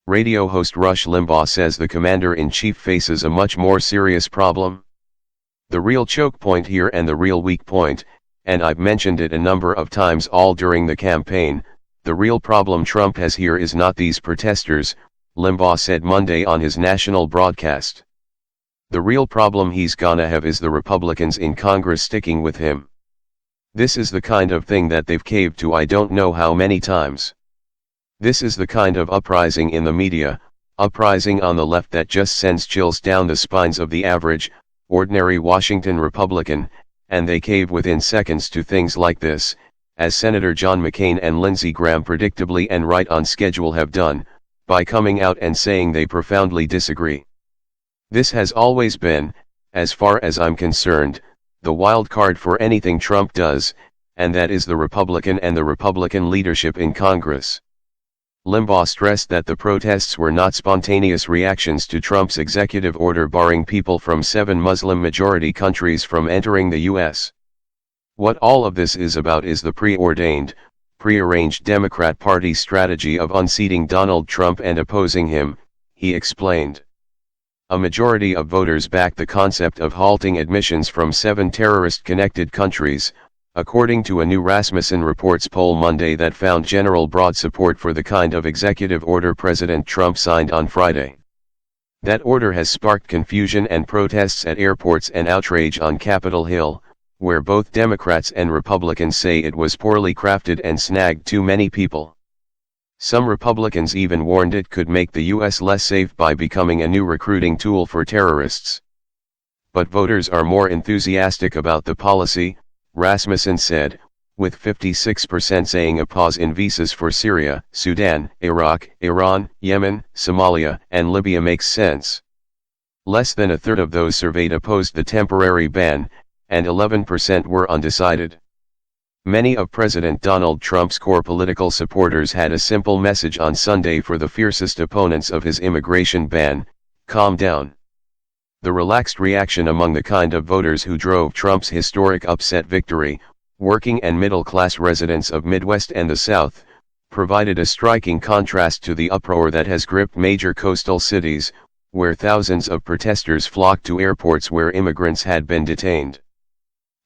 Radio host Rush Limbaugh says the commander-in-chief faces a much more serious problem. The real choke point here and the real weak point, and I've mentioned it a number of times all during the campaign, the real problem Trump has here is not these protesters, Limbaugh said Monday on his national broadcast. The real problem he's gonna have is the Republicans in Congress sticking with him. This is the kind of thing that they've caved to I don't know how many times. This is the kind of uprising in the media, uprising on the left that just sends chills down the spines of the average, ordinary Washington Republican, and they cave within seconds to things like this, as Senator John McCain and Lindsey Graham predictably and right on schedule have done, by coming out and saying they profoundly disagree. This has always been, as far as I'm concerned, the wild card for anything Trump does, and that is the Republican and the Republican leadership in Congress. Limbaugh stressed that the protests were not spontaneous reactions to Trump's executive order barring people from 7 Muslim-majority countries from entering the U.S. What all of this is about is the preordained, prearranged Democrat Party strategy of unseating Donald Trump and opposing him, he explained. A majority of voters backed the concept of halting admissions from 7 terrorist-connected countries, according to a new Rasmussen Reports poll Monday that found general broad support for the kind of executive order President Trump signed on Friday. That order has sparked confusion and protests at airports and outrage on Capitol Hill, where both Democrats and Republicans say it was poorly crafted and snagged too many people. Some Republicans even warned it could make the U.S. less safe by becoming a new recruiting tool for terrorists. But voters are more enthusiastic about the policy, Rasmussen said, with 56% saying a pause in visas for Syria, Sudan, Iraq, Iran, Yemen, Somalia, and Libya makes sense. Less than a third of those surveyed opposed the temporary ban, and 11% were undecided. Many of President Donald Trump's core political supporters had a simple message on Sunday for the fiercest opponents of his immigration ban: calm down. The relaxed reaction among the kind of voters who drove Trump's historic upset victory, working and middle-class residents of Midwest and the South, provided a striking contrast to the uproar that has gripped major coastal cities, where thousands of protesters flocked to airports where immigrants had been detained.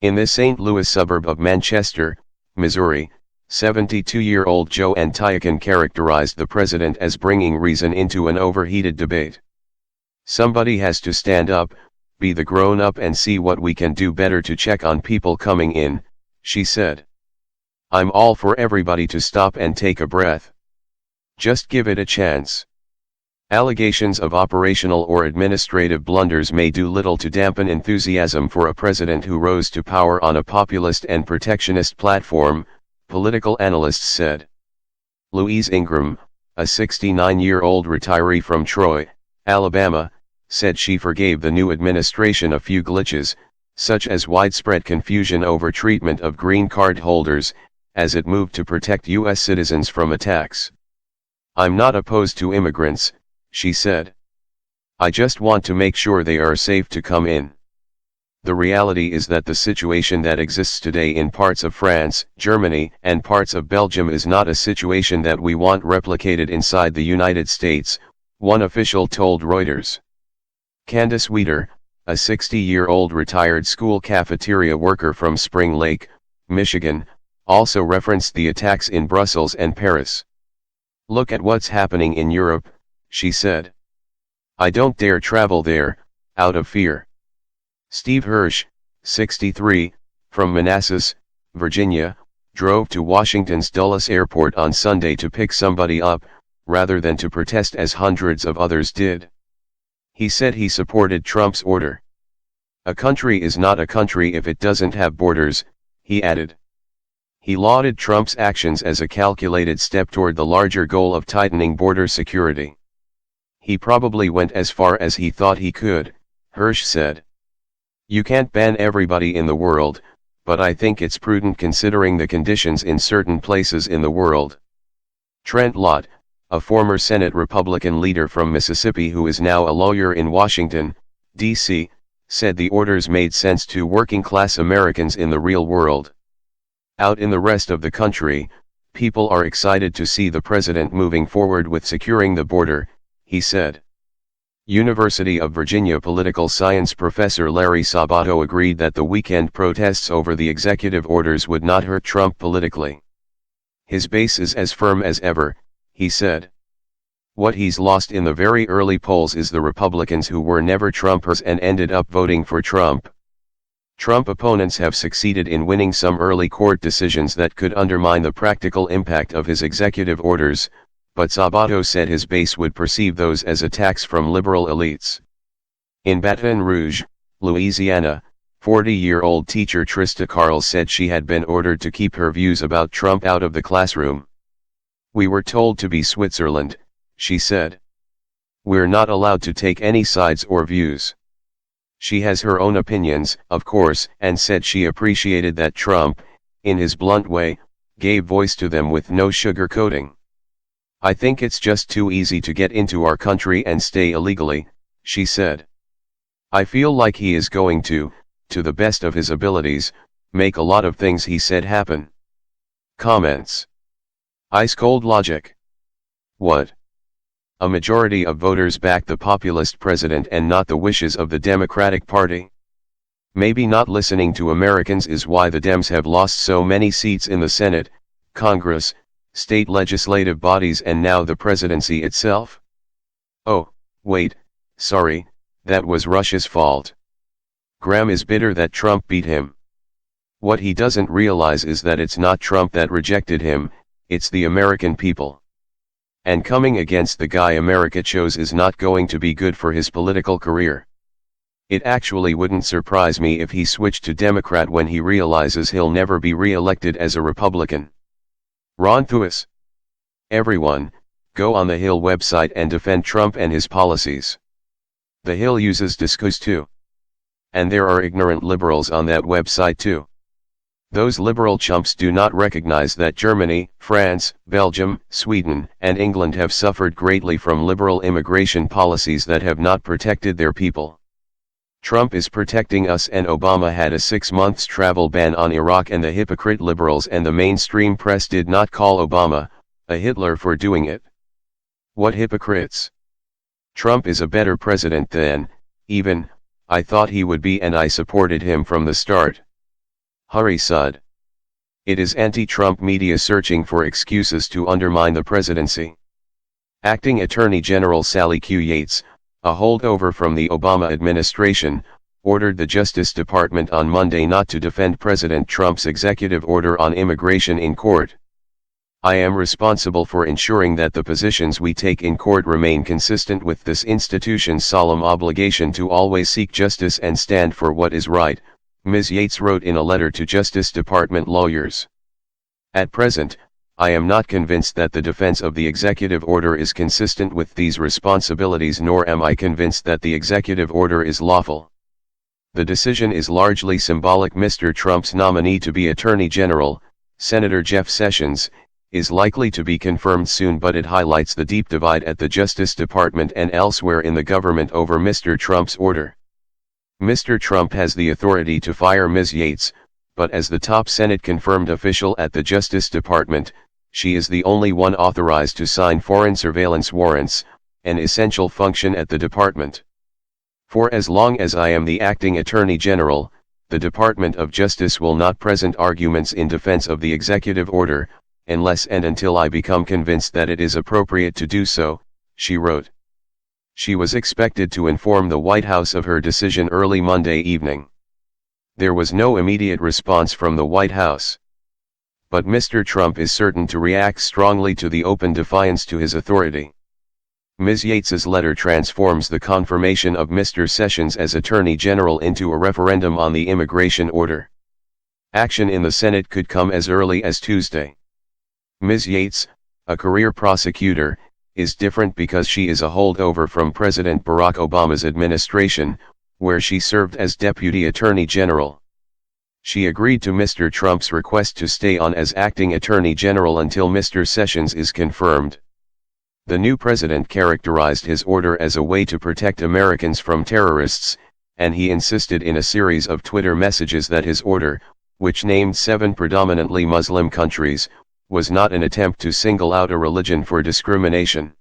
In the St. Louis suburb of Manchester, Missouri, 72-year-old Joe Antiocan characterized the president as bringing reason into an overheated debate. Somebody has to stand up, be the grown-up and see what we can do better to check on people coming in, she said. I'm all for everybody to stop and take a breath. Just give it a chance. Allegations of operational or administrative blunders may do little to dampen enthusiasm for a president who rose to power on a populist and protectionist platform, political analysts said. Louise Ingram, a 69-year-old retiree from Troy, Alabama, said she forgave the new administration a few glitches, such as widespread confusion over treatment of green card holders, as it moved to protect U.S. citizens from attacks. I'm not opposed to immigrants, she said. I just want to make sure they are safe to come in. The reality is that the situation that exists today in parts of France, Germany, and parts of Belgium is not a situation that we want replicated inside the United States, one official told Reuters. Candace Weeder, a 60-year-old retired school cafeteria worker from Spring Lake, Michigan, also referenced the attacks in Brussels and Paris. Look at what's happening in Europe, she said. I don't dare travel there, out of fear. Steve Hirsch, 63, from Manassas, Virginia, drove to Washington's Dulles Airport on Sunday to pick somebody up, rather than to protest as hundreds of others did. He said he supported Trump's order. A country is not a country if it doesn't have borders, he added. He lauded Trump's actions as a calculated step toward the larger goal of tightening border security. He probably went as far as he thought he could, Hirsch said. You can't ban everybody in the world, but I think it's prudent considering the conditions in certain places in the world. Trent Lott, a former Senate Republican leader from Mississippi who is now a lawyer in Washington, D.C., said the orders made sense to working-class Americans in the real world. Out in the rest of the country, people are excited to see the president moving forward with securing the border, he said. University of Virginia political science professor Larry Sabato agreed that the weekend protests over the executive orders would not hurt Trump politically. His base is as firm as ever, he said. What he's lost in the very early polls is the Republicans who were never Trumpers and ended up voting for Trump. Trump opponents have succeeded in winning some early court decisions that could undermine the practical impact of his executive orders, but Sabato said his base would perceive those as attacks from liberal elites. In Baton Rouge, Louisiana, 40-year-old teacher Trista Carl said she had been ordered to keep her views about Trump out of the classroom. "We were told to be Switzerland," she said. "We're not allowed to take any sides or views." She has her own opinions, of course, and said she appreciated that Trump, in his blunt way, gave voice to them with no sugarcoating. "I think it's just too easy to get into our country and stay illegally," she said. "I feel like he is going to the best of his abilities, make a lot of things he said happen." Comments. Ice cold logic. What? A majority of voters back the populist president and not the wishes of the Democratic Party? Maybe not listening to Americans is why the Dems have lost so many seats in the Senate, Congress, state legislative bodies and now the presidency itself? Oh, wait, sorry, that was Russia's fault. Graham is bitter that Trump beat him. What he doesn't realize is that it's not Trump that rejected him, it's the American people. And coming against the guy America chose is not going to be good for his political career. It actually wouldn't surprise me if he switched to Democrat when he realizes he'll never be re-elected as a Republican. Ron Thuis. Everyone, go on the Hill website and defend Trump and his policies. The Hill uses discourse too. And there are ignorant liberals on that website too. Those liberal chumps do not recognize that Germany, France, Belgium, Sweden, and England have suffered greatly from liberal immigration policies that have not protected their people. Trump is protecting us and Obama had a 6 months travel ban on Iraq and the hypocrite liberals and the mainstream press did not call Obama a Hitler for doing it. What hypocrites! Trump is a better president than, even, I thought he would be and I supported him from the start. Hari Sud. It is anti-Trump media searching for excuses to undermine the presidency. Acting Attorney General Sally Q. Yates, a holdover from the Obama administration, ordered the Justice Department on Monday not to defend President Trump's executive order on immigration in court. "I am responsible for ensuring that the positions we take in court remain consistent with this institution's solemn obligation to always seek justice and stand for what is right," Ms. Yates wrote in a letter to Justice Department lawyers. "At present, I am not convinced that the defense of the executive order is consistent with these responsibilities nor am I convinced that the executive order is lawful. The decision is largely symbolic. Mr. Trump's nominee to be Attorney General, Senator Jeff Sessions, is likely to be confirmed soon but it highlights the deep divide at the Justice Department and elsewhere in the government over Mr. Trump's order. Mr. Trump has the authority to fire Ms. Yates, but as the top Senate-confirmed official at the Justice Department, she is the only one authorized to sign foreign surveillance warrants, an essential function at the department. For as long as I am the acting Attorney General, the Department of Justice will not present arguments in defense of the executive order, unless and until I become convinced that it is appropriate to do so," she wrote. She was expected to inform the White House of her decision early Monday evening. There was no immediate response from the White House. But Mr. Trump is certain to react strongly to the open defiance to his authority. Ms. Yates's letter transforms the confirmation of Mr. Sessions as Attorney General into a referendum on the immigration order. Action in the Senate could come as early as Tuesday. Ms. Yates, a career prosecutor, is different because she is a holdover from President Barack Obama's administration, where she served as Deputy Attorney General. She agreed to Mr. Trump's request to stay on as acting Attorney General until Mr. Sessions is confirmed. The new president characterized his order as a way to protect Americans from terrorists, and he insisted in a series of Twitter messages that his order, which named 7 predominantly Muslim countries, was not an attempt to single out a religion for discrimination.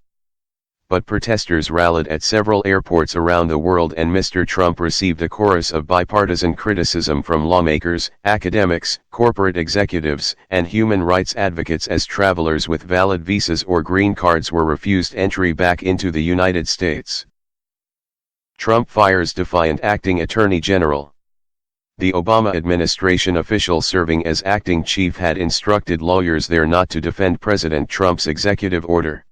but protesters rallied at several airports around the world and Mr. Trump received a chorus of bipartisan criticism from lawmakers, academics, corporate executives, and human rights advocates as travelers with valid visas or green cards were refused entry back into the United States. Trump fires defiant acting attorney general. The Obama administration official serving as acting chief had instructed lawyers there not to defend President Trump's executive order.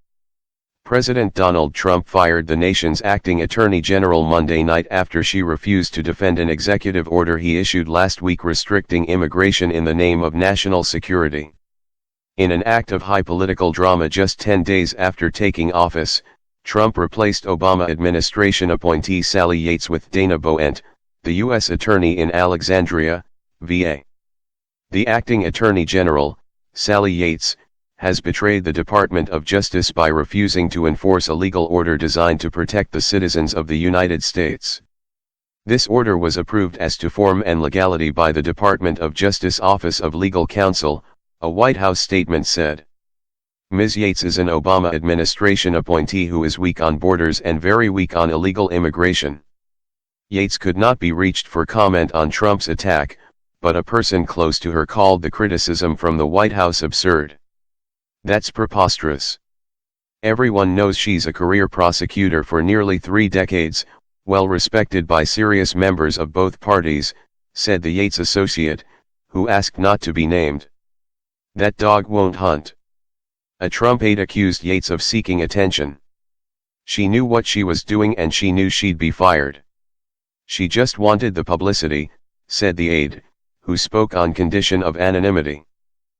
President Donald Trump fired the nation's acting attorney general Monday night after she refused to defend an executive order he issued last week restricting immigration in the name of national security. In an act of high political drama just 10 days after taking office, Trump replaced Obama administration appointee Sally Yates with Dana Boent, the U.S. Attorney in Alexandria, VA. The acting Attorney General, Sally Yates, has betrayed the Department of Justice by refusing to enforce a legal order designed to protect the citizens of the United States. This order was approved as to form and legality by the Department of Justice Office of Legal Counsel, a White House statement said. Ms. Yates is an Obama administration appointee who is weak on borders and very weak on illegal immigration. Yates could not be reached for comment on Trump's attack, but a person close to her called the criticism from the White House absurd. That's preposterous. Everyone knows she's a career prosecutor for nearly 3 decades, well respected by serious members of both parties, said the Yates associate, who asked not to be named. That dog won't hunt. A Trump aide accused Yates of seeking attention. She knew what she was doing and she knew she'd be fired. She just wanted the publicity, said the aide, who spoke on condition of anonymity.